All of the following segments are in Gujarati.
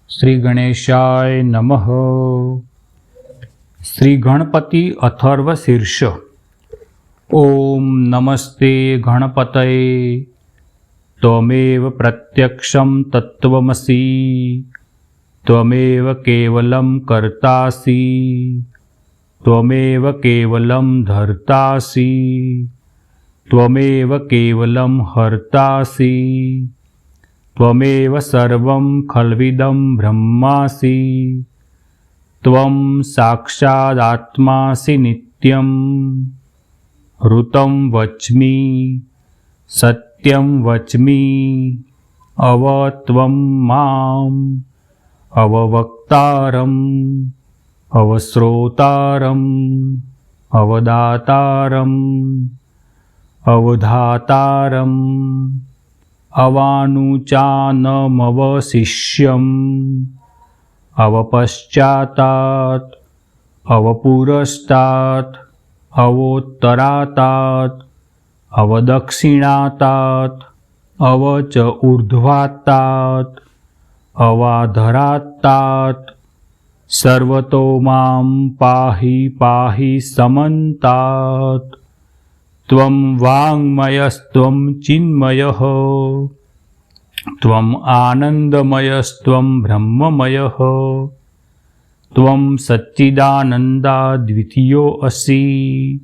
શ્રી ગણેશાય નમઃ। શ્રી ગણપતિ અથર્વ શીર્ષ। ઓમ નમસ્તે ગણપતये ત્વમેવ પ્રત્યક્ષં તત્ત્વમસી ત્વમેવ કેવલં કર્તાસી ત્વમેવ કેવલં ધર્તાસી ત્વમેવ કેવલં હર્તાસી ત્વમેવ સર્વં ખલ્વિદં બ્રહ્માસી ત્વં સાક્ષાદાત્માસि નિત્યં ઋतं વચ્મિ સત્યં વચ્મિ અવત્વં મામ અવવક્તારં અવશ્રોતારં અવદાતારં અવધાતારં અવાનુચાનમવશિષ્યં અવપશ્ચાતાत् અવપુરસ્તાत् અવોત્તરાતાत् અવદક્ષિણાતાत् અવચ ઊર્ધ્વાતાत् અવાધરાતાत् સર્વતો માં પાહિ પાહિ સમંતાत् ત્વં વાङ्મયસ્ત્વં ચિન્મયઃ ત્વં આનંદમયસ્ત્વં બ્રહ્મમયઃ ત્વં સચ્ચિદાનંદાદ્વિતીયો અસી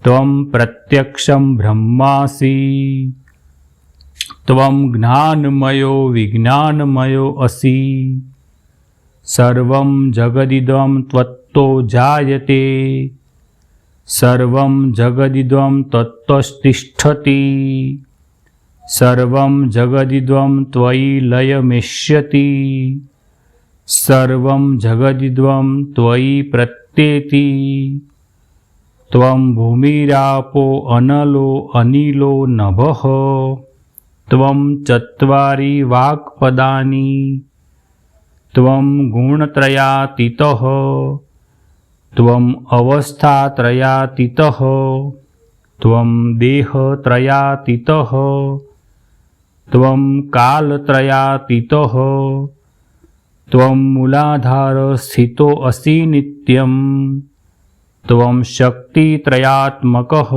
ત્વં પ્રત્યક્ષં બ્રહ્માસી ત્વં જ્ઞાનમયો વિજ્ઞાનમયો અસી સર્વં જગદિદં ત્વત્તો જાયતે સર્વં જગદિદં તત્તસ્તિષ્ઠતિ સર્વં જગદિદં ત્વયિ લયમેષ્યતિ સર્વં જગદિદં ત્વયિ પ્રત્યેતિ ત્વં ભૂમિરાપો અનલો અનિલો નભઃ ત્વં ચત્વારી વાક્પદાની ત્વં ગુણત્રયાતીતઃ ત્વં અવસ્થાત્રયાતીતઃ ત્વં દેહત્રયાતીતઃ ત્વં કાલત્રયાતીતઃ ત્વં મૂલાધારસ્થિતો અસि નિત્યં ત્વં શક્તિત્રયાત્મકઃ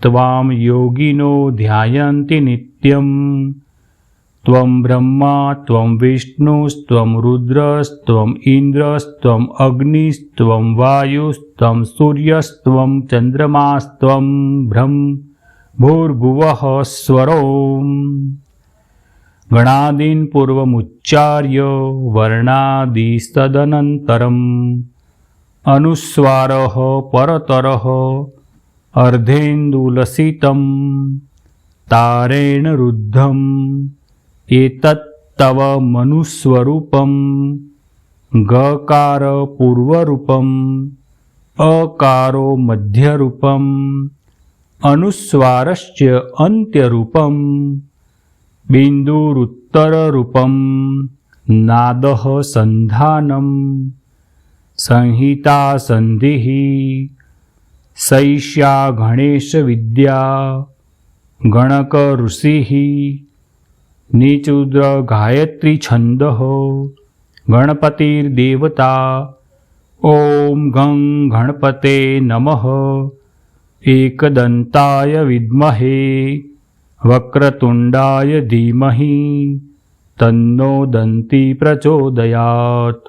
ત્વાં યોગિનો ધ્યાયન્તિ નિત્યં ત્વં બ્રહ્મા ત્વં વિષ્ણુસ્ત્વં રુદ્રસ્ત્વં ઇન્દ્રસ્ત્વં અગ્નિસ્ત્વં વાયુસ્ત્વં સૂર્યસ્ત્વં ચંદ્રમાસ્ત્વં બ્રહ્મ ભૂર્ભુવઃ સ્વરોમ ગણાદીન પૂર્વમુચ્ચાર્ય વર્ણાદિસ્તદનંતરમ અનુસ્વારઃ પરતરઃ અર્ધેન્દુલસિતં તારેણ રુદ્ધં એતત્તવ મનુસ્વરૂપં ગકાર પૂર્વરૂપં અકારો મધ્યરૂપં અનુસ્વારશ્ચ અંત્યરૂપં બિંદુરુત્તરરૂપં નાદઃ સંધાનમ સંહિતા સંધિઃ સૈષ્યા ગણેશ વિદ્યા ગણક ઋષિઃ નિચુદ્ર ગાયત્રી છંદઃ ગણપતિર્દેવતા ઓમ ગં ગણપતે નમઃ એકદંતાય વિદ્મહે વક્રતુંડાય ધીમહિ તન્નો દંતી પ્રચોદયાત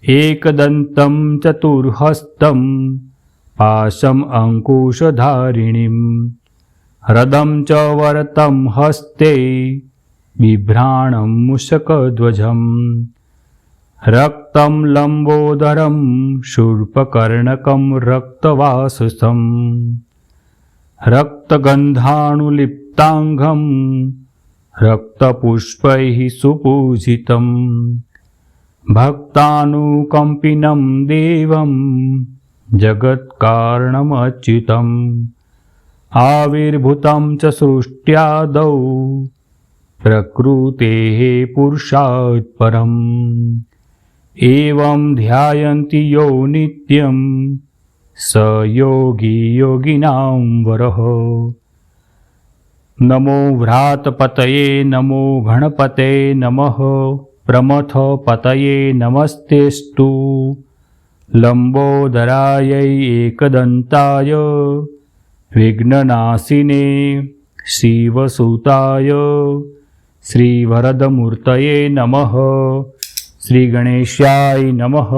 એકદંतं ચતુર્હસ્तं પાશમ અંકુશધારિણીં હૃદં ચ વરદં હસ્તે બિભ્રાણં મૂષકધ્વજં રક્तं લંબોદરં શૂર્પકર્ણકં રક્તવાસસં રક્તગંધાણુલિપ્તાંગં રક્તપુષ્પૈः સુપૂજિतं ભક્તાનુકંપિनं દેવં જગત્કારણમચ્યુતम् આવિર્ભૂतं ચ સૃષ્ટ્યાદૌ પ્રકૃતેઃ પુરુષાत् પરम् એવં ધ્યાયન્તિ યો નિત્યં સ યોગી યોગિનાં વરઃ નમો વ્રાતપતયે નમો ગણપતે નમઃ। प्रमथ पतये नमस्तेस्तु लंबोदरायै एकदन्ताय विघ्ननाशिने शिवसुताय श्रीवरदमूर्तये नमः। श्रीगणेशाय नमः।